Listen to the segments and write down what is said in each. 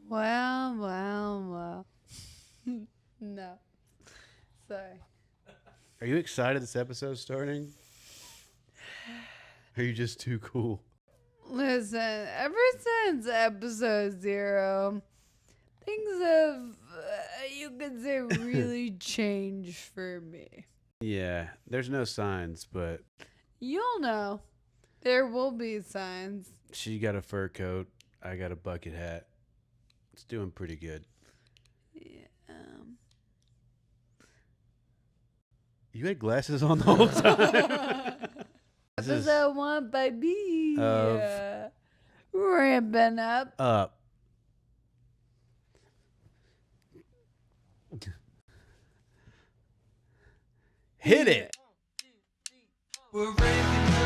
Well. No. Sorry. Are you excited this episode's starting? Or are you just too cool? Listen, ever since episode 0, things have, you could say, really changed for me. Yeah, there's no signs, but You'll know. There will be signs. she got a fur coat. I got a bucket hat. It's doing pretty good. Yeah. You had glasses on the whole time. Episode 1, baby. Ramping up. Hit it. We're ramping up.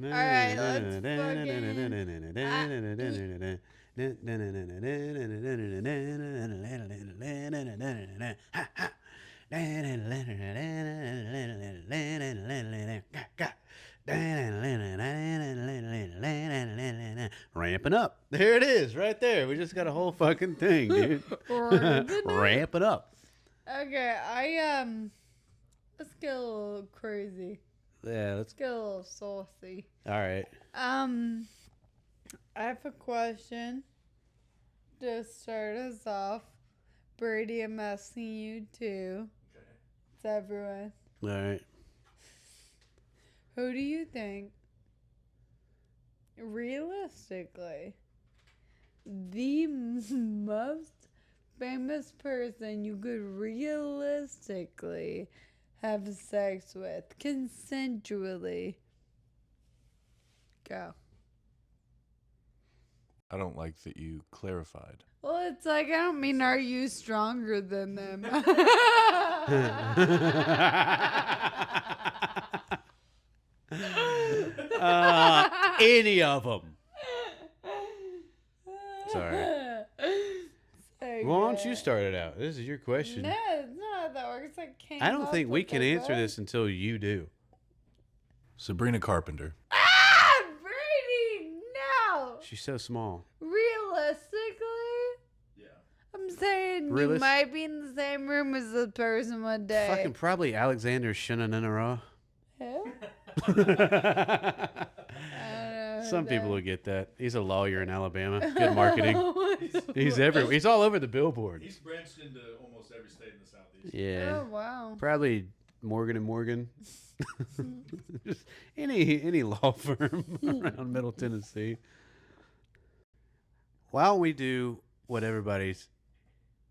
Alright, let's Ramping up. There it is, right there. We just got a whole fucking thing, dude. Ramping up. Okay, let's get a little crazy. Yeah, let's Get a little saucy. All right. I have a question to start us off. Brady, I'm asking you too. Okay. It's everyone. All right. Who do you think, realistically, the most famous person you could realistically have sex with consensually? Go. I don't like that you clarified. Well, it's like, I don't mean, are you stronger than them? Any of them. Sorry. So Why don't you good. start it out? This is your question. No, it's not how that works. I don't think we can answer this until you do. Sabrina Carpenter. Ah, Brady, no. She's so small. Realistically, Yeah. I'm saying you Realis- might be in the same room as the person one day. Fucking probably Alexander Shinanara. Who? Some people will get that. He's a lawyer in Alabama. Good marketing. He's everywhere. He's all over the billboard. He's branched into almost every state in the Southeast. Yeah. Oh, wow. Probably Morgan and Morgan. Just any law firm around Middle Tennessee. Why don't we do what everybody's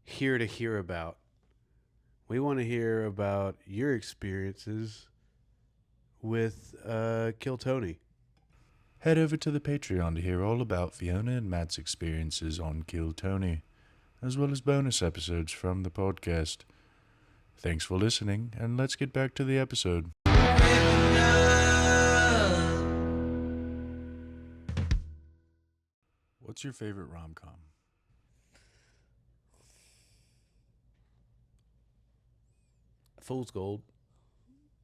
here to hear about? We want to hear about your experiences with Kill Tony. Head over to the Patreon to hear all about Fiona and Matt's experiences on Kill Tony, as well as bonus episodes from the podcast. Thanks for listening, and let's get back to the episode. What's your favorite rom-com? Fool's Gold.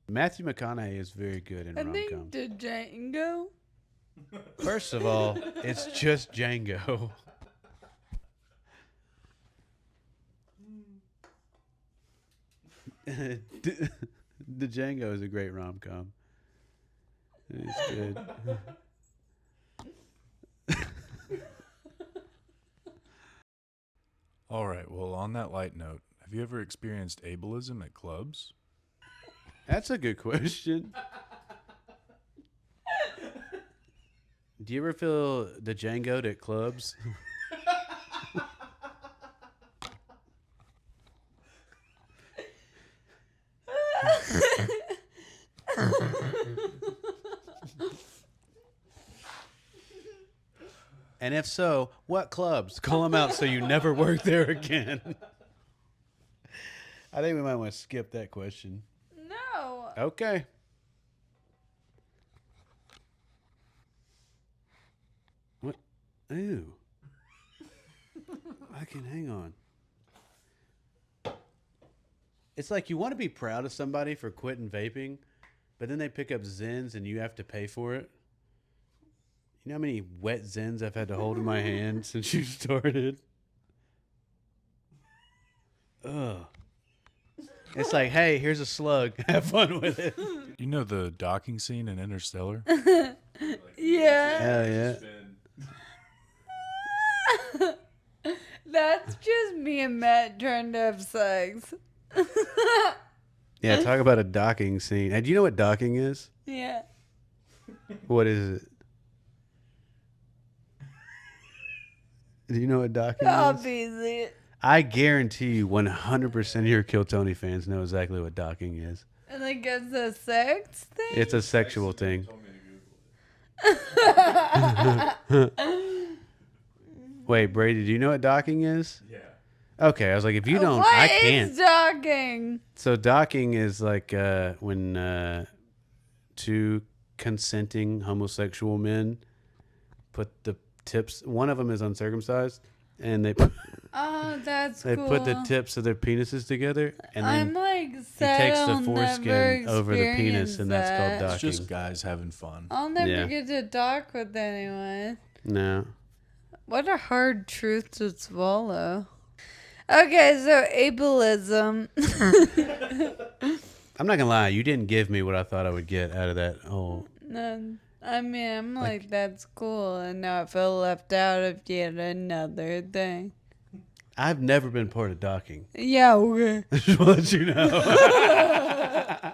Matthew McConaughey is very good in I rom-coms. think the Django. First of all, it's just Django. The Django is a great rom-com. It's good. All right, well, on that light note, have you ever experienced ableism at clubs? That's a good question. Do you ever feel the Django at clubs? And if so, what clubs? Call them out so you never work there again. I think we might want to skip that question. No. Okay. What? Ew. fucking hang on. It's like you want to be proud of somebody for quitting vaping, but then they pick up Zens and you have to pay for it. You know how many wet Zens I've had to hold in my hand since you started? Ugh. It's like, hey, here's a slug. Have fun with it. You know the docking scene in Interstellar? Yeah. Hell yeah. That's just me and Matt trying to have sex. Yeah, talk about a docking scene. Hey, do you know what docking is? Yeah. What is it? Do you know what docking is? Obviously. I guarantee you 100% of your Kill Tony fans know exactly what docking is. And like it's a sex thing? It's a sexual thing. Told me to Google it. Wait, Brady, do you know what docking is? Yeah. Okay, I was like, if you don't, What I is can't. docking? So docking is like when two consenting homosexual men put the tips. One of them is uncircumcised, and they Oh, that's they cool. put the tips of their penises together, and then I'm like he sad takes the I'll never foreskin over the penis, experience and that's called that. docking. It's just guys having fun. I'll never Yeah. get to dock with anyone. No. What a hard truth to swallow. Okay, so ableism. I'm not gonna lie, you didn't give me what I thought I would get out of that whole. No, I mean, I'm like, that's cool, and now I feel left out of yet another thing. I've never been part of docking. Yeah, okay. Just want to let you know.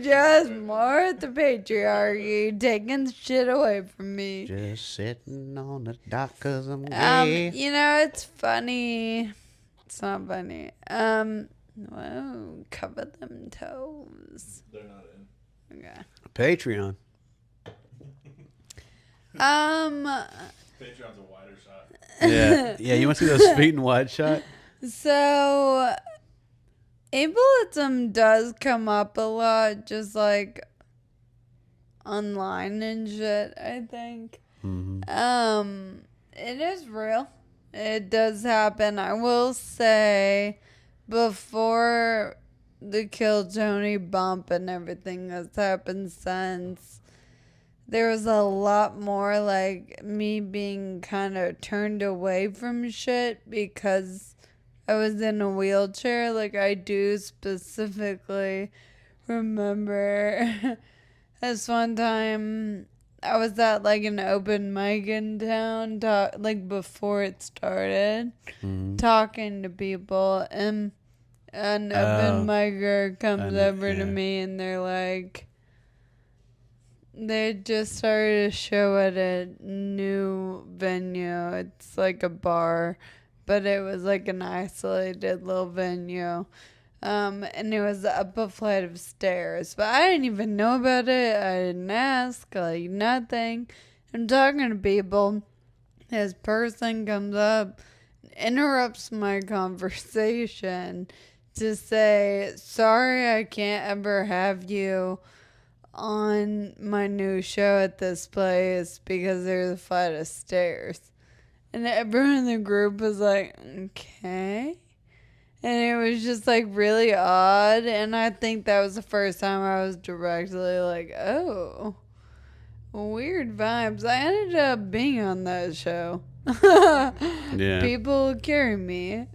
Just more at the patriarchy, taking shit away from me. Just sitting on the dock 'cause I'm gay. You know, it's funny. It's not funny. Whoa, cover them toes. They're not in. Okay. Patreon. Patreon's a wider shot. Yeah. Yeah, you want to see those feet in wide shot? So, ableism does come up a lot, just like online and shit, I think. Mm-hmm. It is real. It does happen. I will say, before the Kill Tony bump and everything that's happened since, there was a lot more like me being kind of turned away from shit because I was in a wheelchair. Like, I do specifically remember this one time I was at like an open mic in town, like before it started, talking to people, and an open micer comes over to me and they're like, they just started a show at a new venue. It's like a bar, but it was like an isolated little venue. And it was up a flight of stairs, but I didn't even know about it. I didn't ask, like nothing. I'm talking to people. This person comes up, interrupts my conversation to say, sorry, I can't ever have you on my new show at this place because there's a flight of stairs. And everyone in the group was like, okay. And it was just like really odd. And I think that was the first time I was directly like, oh, weird vibes. I ended up being on that show. Yeah. People carry me.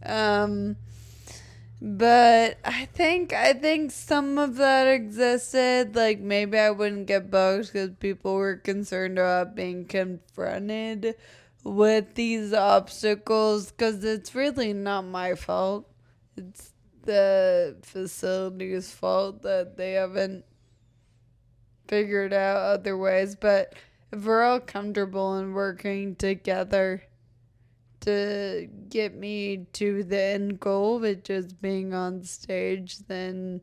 But I think some of that existed. Like maybe I wouldn't get booked because people were concerned about being confronted with these obstacles because it's really not my fault. It's the facility's fault that they haven't figured out other ways. But if we're all comfortable and working together to get me to the end goal, which is being on stage, then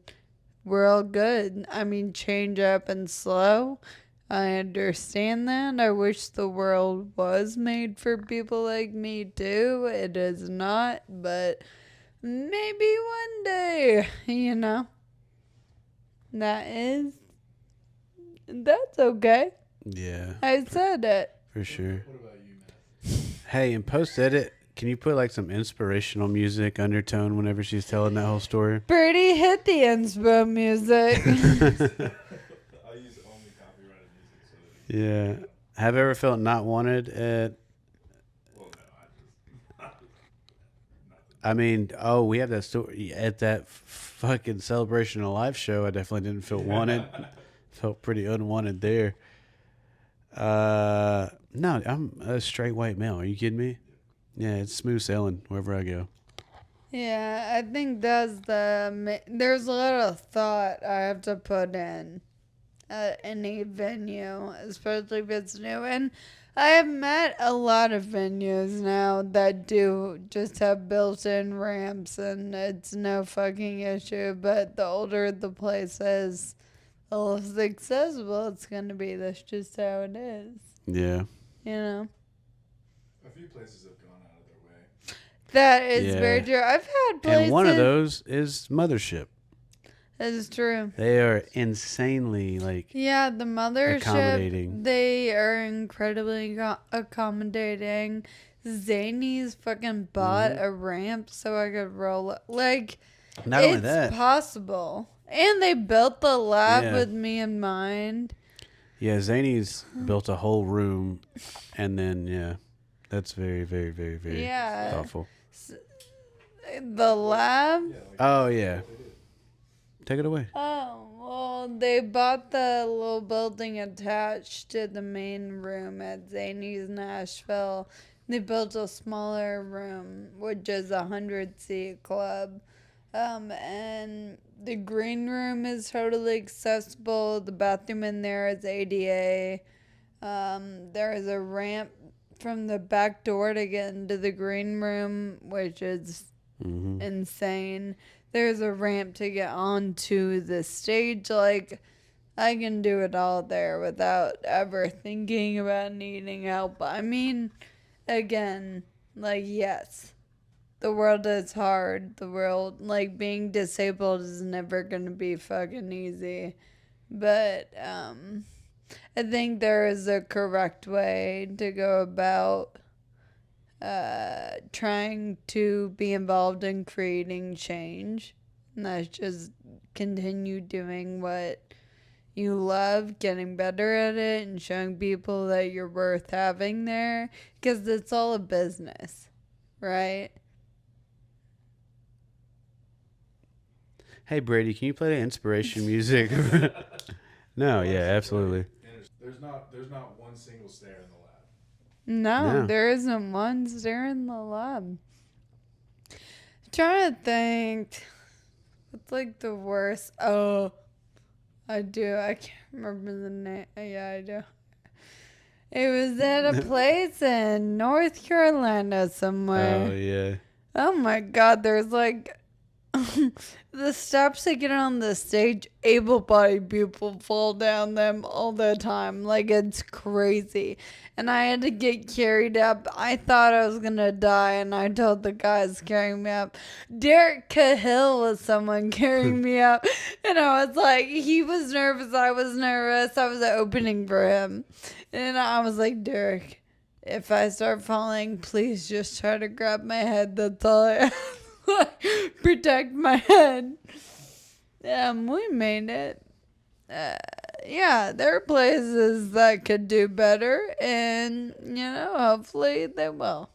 we're all good. I mean, change up and slow. I understand that. I wish the world was made for people like me too. It is not, but maybe one day, you know. That's okay. Yeah. I said it. For sure. What about you, Matt? Hey, in post edit, Can you put like some inspirational music undertone whenever she's telling that whole story? Birdie hit the inspo music. I use only copyrighted music so that Yeah. Have you ever felt not wanted at? well, no, I just I mean, oh, we have that story at that fucking Celebration of Life show. I definitely didn't feel wanted. Felt pretty unwanted there. No, I'm a straight white male. Are you kidding me? Yeah, it's smooth sailing wherever I go. Yeah, I think that's there's a lot of thought I have to put in at any venue, especially if it's new. And I have met a lot of venues now that do just have built-in ramps, and it's no fucking issue. But the older the place is, the less accessible it's gonna be. That's just how it is, Yeah. you know. a few places have gone out of their way. That is Yeah. very true. I've had places. And one of those is Mothership. That is true. They are insanely like Yeah, the Mothership, accommodating. they are incredibly accommodating. Zany's fucking bought a ramp so I could roll it. Like, not only it's that. possible. And they built the lab Yeah. with me in mind. Yeah, Zany's built a whole room, and then yeah, that's very, very, very, very Yeah. thoughtful. The lab? Oh yeah, take it away. Oh, well, they bought the little building attached to the main room at Zany's Nashville. They built a smaller room, which is a 100-seat club. And the green room is totally accessible. The bathroom in there is ADA. There is a ramp from the back door to get into the green room, which is insane. There's a ramp to get onto the stage. Like, I can do it all there without ever thinking about needing help. I mean, again, like, yes, the world is hard. The world, like, being disabled is never going to be fucking easy. But, I think there is a correct way to go about trying to be involved in creating change. And that's just continue doing what you love, getting better at it, and showing people that you're worth having there. Because it's all a business, right? Hey Brady, can you play the inspiration music? No, yeah, absolutely. There's not one single stair in the lab. No, No. there isn't one stair in the lab. Trying to think. What's like the worst? Oh, I do. I can't remember the name. Yeah, I do. It was at a place in North Carolina somewhere. Oh yeah. Oh my God, there's like the steps to get on the stage, able-bodied people fall down them all the time. Like, it's crazy. And I had to get carried up. I thought I was gonna die, and I told the guys carrying me up. Derek Cahill was someone carrying me up. And I was like, he was nervous, I was nervous. I was opening for him. And I was like, Derek, if I start falling, please just try to grab my head. That's all I ask. Protect my head. We made it. Yeah, there are places that could do better, and hopefully they will.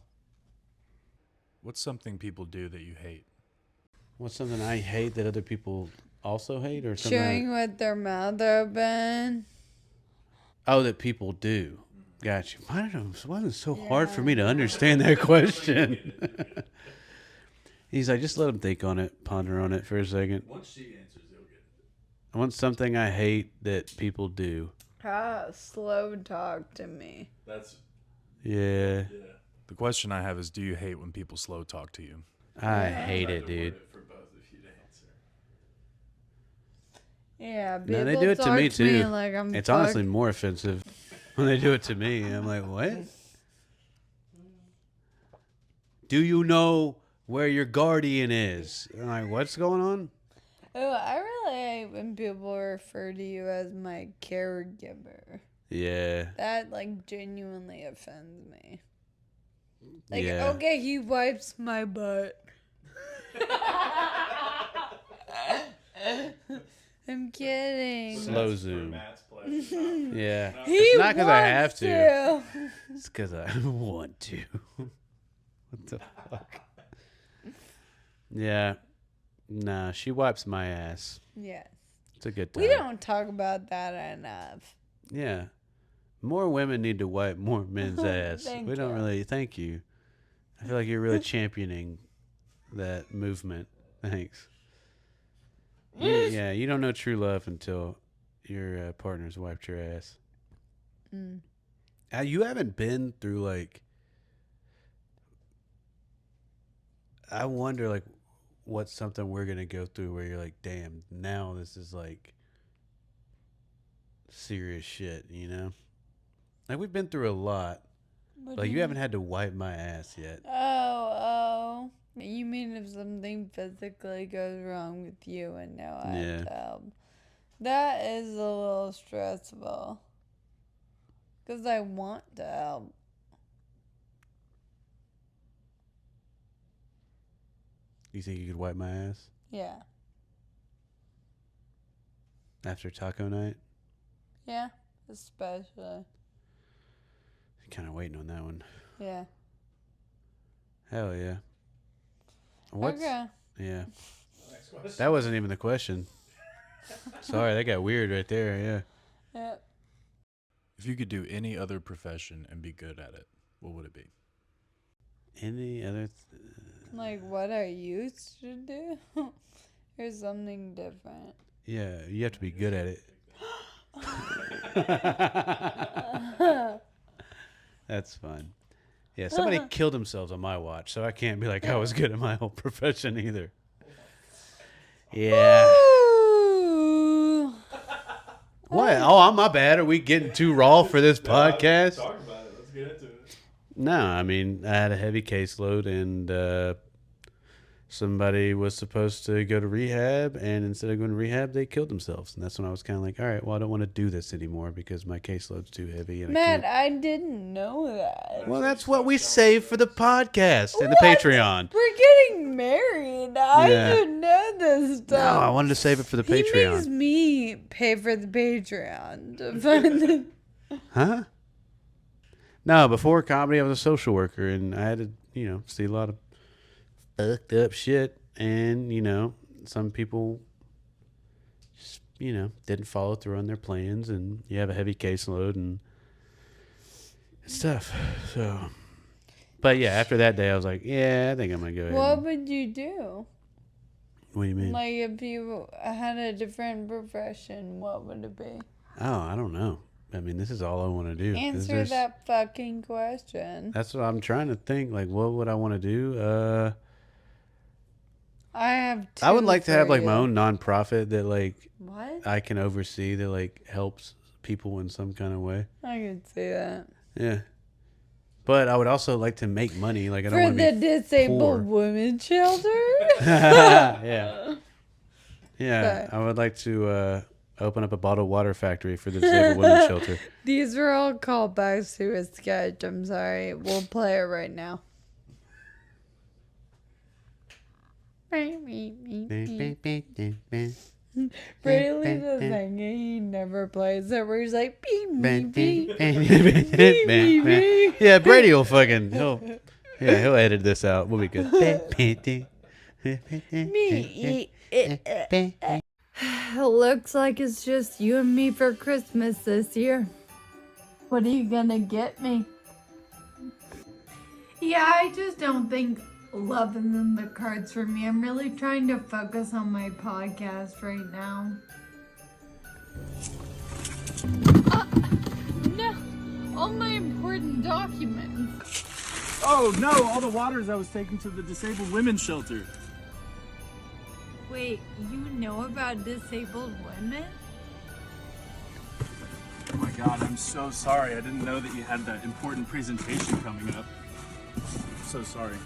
What's something people do that you hate? What's something I hate that other people also hate, or something? Chewing with their mouth open. Oh, that people do. Gotcha. Why is it so hard for me to understand that question? He's like, just let him think on it, ponder on it for a second. Once she answers, he'll get it. I want something I hate that people do. Slow talk to me. That's Yeah, The question I have is, do you hate when people slow talk to you? I hate it, dude. for both of you to answer. Yeah, No, they people do it to talk me too. like I'm It's honestly more offensive when they do it to me. I'm like, what? Do you know where your guardian is? I'm like, what's going on? Oh, I really hate when people refer to you as my caregiver. Yeah. That, like, genuinely offends me. Like, Yeah. okay, he wipes my butt. I'm kidding. Slow That's for zoom. Matt's pleasure. Yeah. Not He It's not because I have wants to. It's because I want to. What the fuck? Yeah. Nah, she wipes my ass. Yes. It's a good time. We don't talk about that enough. Yeah. More women need to wipe more men's ass. Thank We don't you. really. Thank you. I feel like you're really championing that movement. Thanks. Yeah, you don't know true love until your partner's wiped your ass. Mm. You haven't been through like. I wonder like what's something we're gonna go through where you're like, damn, now this is like serious shit, you know? Like we've been through a lot. What Like do you haven't had to wipe my ass yet. Oh. You mean if something physically goes wrong with you and now I have to help? That is a little stressful. Because I want to help. You think you could wipe my ass Yeah. after taco night? Yeah. Especially. Kind of waiting on that one. Yeah. Hell yeah. What's, Okay. Yeah. Next question. That wasn't even the question. Sorry, that got weird right there. Yeah. Yep. If you could do any other profession and be good at it, what would it be? Any other? Like what I used to do? Or something different? Yeah, you have to be good at it. That's fun. Yeah, somebody killed themselves on my watch, so I can't be like I was good at my whole profession either. Yeah. Ooh. What? Oh, my bad. Are we getting too raw for this podcast? Talk about it. Let's get into it. No, I mean, I had a heavy caseload and somebody was supposed to go to rehab, and instead of going to rehab, they killed themselves. And that's when I was kind of like, all right, well, I don't want to do this anymore because my caseload's too heavy. And Matt, I didn't know that. well, that's what we save for the podcast and the What? Patreon. We're getting married. I Yeah. should know this No, stuff. I wanted to save it for the He makes Patreon. me pay for the Patreon to find the... Huh? No, before comedy, I was a social worker, and I had to, see a lot of fucked up shit. And, some people just, didn't follow through on their plans, and you have a heavy caseload and stuff. So, but yeah, after that day, I was like, yeah, I think I'm going to go ahead. What would you do? What do you mean? Like, if you had a different profession, what would it be? Oh, I don't know. I mean, this is all I want to do. Answer that fucking question. That's what I'm trying to think. Like, what would I want to do? I have two I would like to for have like you. my own nonprofit that like What? I can oversee that like helps people in some kind of way. I could see that. Yeah. But I would also like to make money. Like I don't For want the to be disabled poor. women's shelter? Yeah. Yeah. Okay. I would like to open up a bottled water factory for the disabled women's shelter. These were all callbacks to a sketch. I'm sorry. We'll play it right now. Brady does thing he never plays it where he's like beep beep beep beep beep. Yeah, Brady will fucking he'll edit this out. We'll be good. Me. Looks like it's just you and me for Christmas this year. What are you gonna get me? Yeah, I just don't think love is in the cards for me. I'm really trying to focus on my podcast right now. No, all my important documents. Oh no, all the waters I was taking to the disabled women's shelter. Wait, you know about disabled women? Oh my god, I'm so sorry. I didn't know that you had that important presentation coming up. I'm so sorry.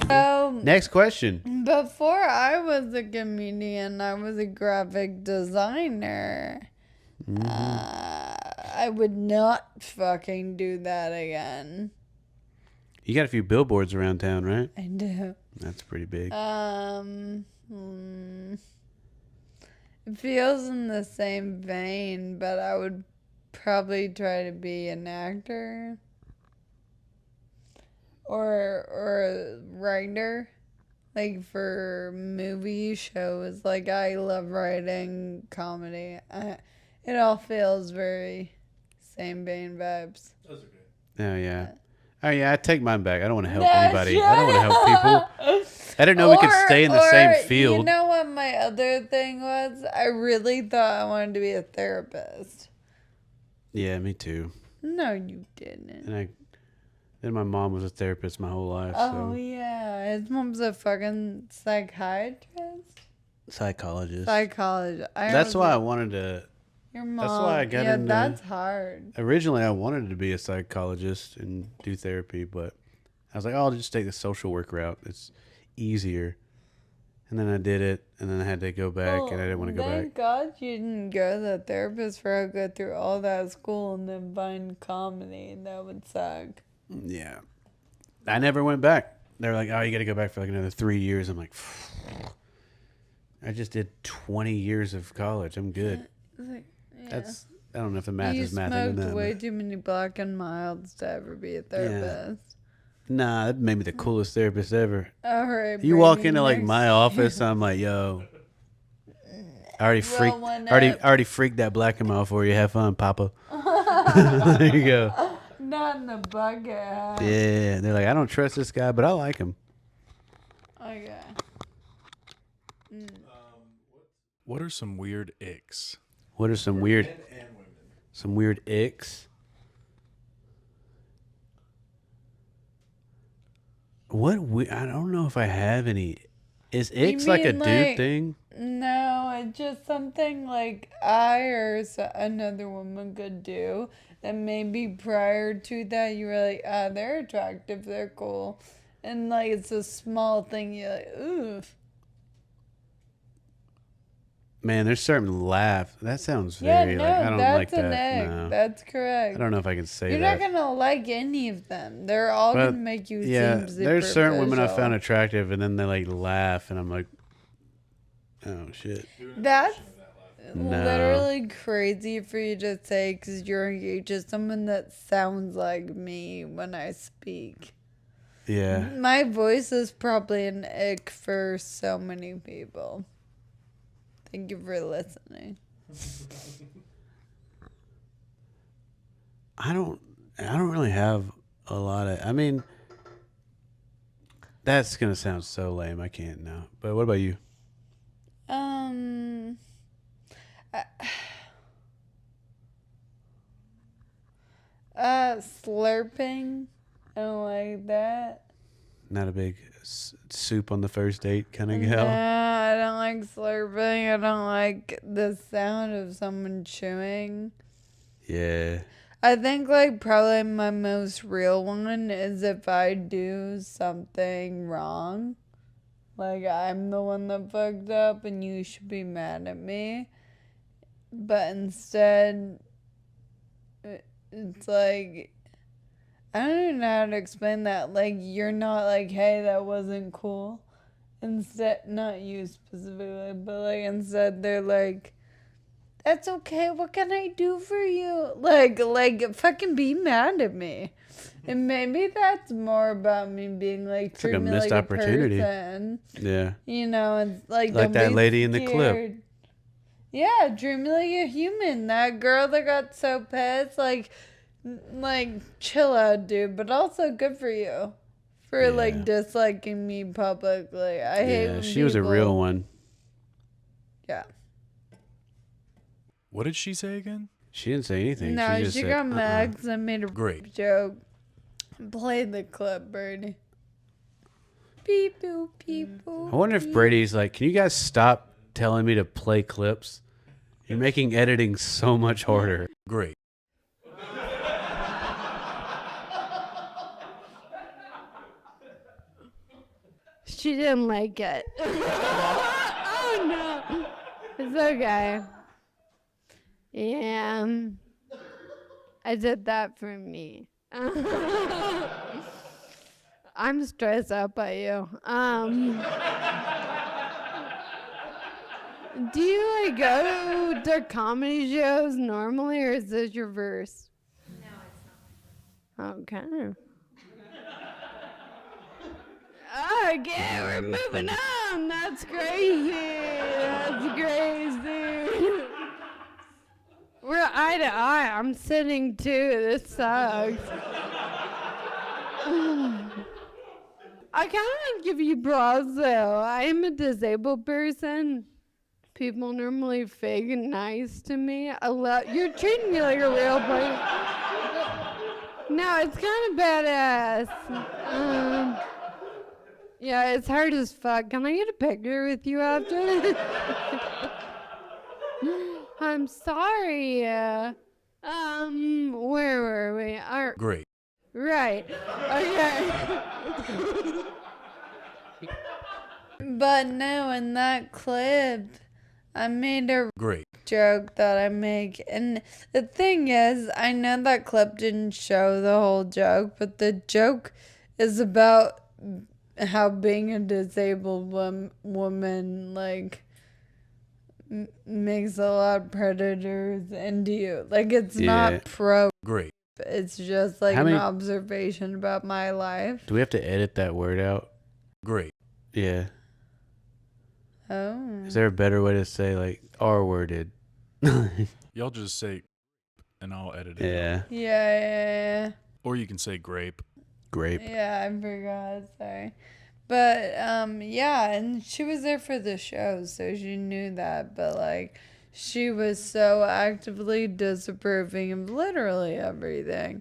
So, Next question. before I was a comedian, I was a graphic designer. I I would not fucking do that again. You got a few billboards around town, right? I do. That's pretty big. It feels in the same vein, but I would probably try to be an actor or a writer, like for movie shows. Like I love writing comedy. It all feels very same vein vibes. Those are good. Oh, yeah. Oh, yeah, I take mine back. I don't want to help No, anybody. shut I don't want to help people. up. I didn't know we could stay in the same You field. know what my other thing was? I really thought I wanted to be a therapist. Yeah, me too. No, you didn't. And then my mom was a therapist my whole life. Oh, So yeah. His mom's a fucking psychiatrist? psychologist. Psychologist. That's why I wanted to. Your mom. That's why I got yeah, into. that's hard. Originally, I wanted to be a psychologist and do therapy, but I was like, oh, I'll just take the social work route. It's easier. And then I did it, and then I had to go back, and I didn't want to go Thank back. God you didn't go to the therapist for a go through all that school and then find comedy. That would suck. Yeah. I never went back. They were like, oh, you got to go back for like another 3 years. I'm like, I just did 20 years of college. I'm good. Like, yeah. That's, I don't know if the math You is mathing smoked on that. way too many Black and Milds to ever be a therapist. Nah, that made me the coolest therapist ever. All right. You walk Brady, into like next- my office, I'm like, yo, I already Roll one already freaked that black and mild for you. Have fun, Papa. There you go. Not in the bucket. Yeah, they're like, I don't trust this guy, but I like him. Okay. What are some weird icks? What are some weird, Men and women. some weird icks? I don't know if I have any. Is icks like a mean, dude like- thing? No, it's just something like I or another woman could do. And maybe prior to that, you were like, ah, they're attractive, they're cool. And like, it's a small thing, you're like, ooh. Man, there's certain laugh. That sounds Yeah, very no, like I don't that's like an that. egg. No. That's correct. I don't know if I can say You're that. not gonna like any of them. They're all But, gonna make you yeah, seem there's certain women I superficial. found attractive, and then they like laugh, and I'm like, oh shit. That's No. literally crazy for you to say because you're engaged to someone that sounds like me when I speak. Yeah. My voice is probably an ick for so many people. Thank you for listening. I don't really have a lot of. I mean, that's gonna sound so lame. I can't now. But what about you? Slurping. I don't like that. Not a big soup on the first date kind of No, gal. I don't like slurping. I don't like the sound of someone chewing. Yeah. I think like probably my most real one is if I do something wrong. Like I'm the one that fucked up and you should be mad at me. But instead it's like I don't even know how to explain that. Like you're not like, hey, that wasn't cool. Instead, not you specifically, but like instead they're like, that's okay. What can I do for you? Like fucking be mad at me. And maybe that's more about me being like, It's like a treat me missed like opportunity. a person. Yeah. You know, and like Like don't that be lady in the clip. scared. Yeah, treat me like a human. That girl that got so pissed, like chill out, dude. But also good for you for Yeah. like disliking me publicly. I hate Yeah. when She was a people- real one. Yeah. What did she say again? She didn't say anything. No, she just she said, got mad because I made a Great. joke. Play the clip, Birdie. Beep boop beep boop. I wonder if beep. Brady's like, can you guys stop telling me to play clips? You're making editing so much harder. Great. She didn't like it. Oh no. It's okay. Yeah. I did that for me. I'm stressed out by you. Do you like go to comedy shows normally, or is this your verse? No, it's not. Okay. Okay, we're moving on. That's crazy. That's crazy. We're eye to eye. I'm sitting too. This sucks. I kind of give you props though. I am a disabled person. People normally fake and nice to me. You're treating me like a real person. No, it's kind of badass. Yeah, it's hard as fuck. Can I get a picture with you after this? I'm sorry. Where were we? Great. Right. Okay. But no, in that clip, I made a Great. joke that I make. And the thing is, I know that clip didn't show the whole joke, but the joke is about how being a disabled woman, like, makes a lot of predators into you. Like, it's not pro. Great. It's just like an observation about my life. Do we have to edit that word out? Great. Yeah. Oh. Is there a better way to say, like, R-worded? Y'all just say, and I'll edit it. Yeah. Yeah. Or you can say grape. Grape. Yeah, I forgot. Sorry. But, yeah, and she was there for the show, so she knew that. But, like, she was so actively disapproving of literally everything.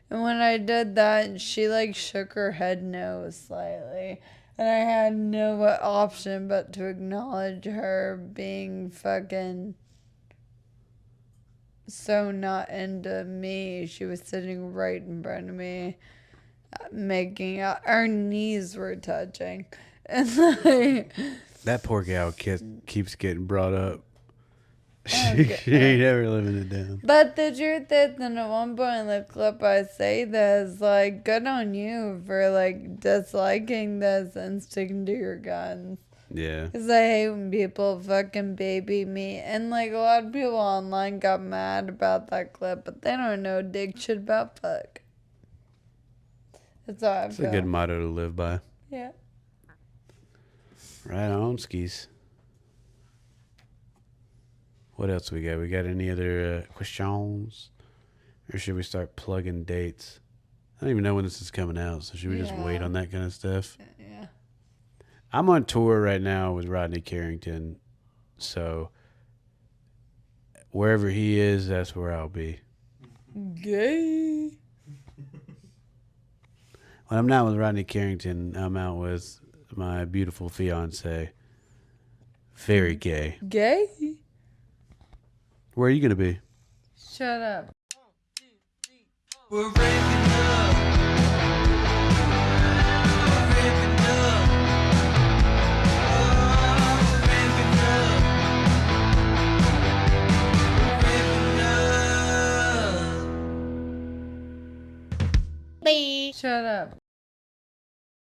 And when I did that, she, like, shook her head no slightly. And I had no option but to acknowledge her being fucking so not into me. She was sitting right in front of me, making out. Our knees were touching. And like, That poor gal keeps getting brought up. Okay. She ain't ever living it down. but the truth is, and at one point in the clip I say this, like, good on you for, like, disliking this and sticking to your guns. Yeah. Because I hate when people fucking baby me. And, like, a lot of people online got mad about that clip, but they don't know dick shit about fuck. That's all I It's feel. a good motto to live by. Yeah. Right on, skis. What else we got? We got any other questions? Or should we start plugging dates? I don't even know when this is coming out, so should we just wait on that kind of stuff? Yeah. I'm on tour right now with Rodney Carrington, so wherever he is, that's where I'll be. Gay. When I'm not with Rodney Carrington, I'm out with my beautiful fiance. Very gay. Gay? Where are you going to be? Shut up. We're ramping up. We're ramping up. Oh, we're ramping up. We're ramping up. Shut up.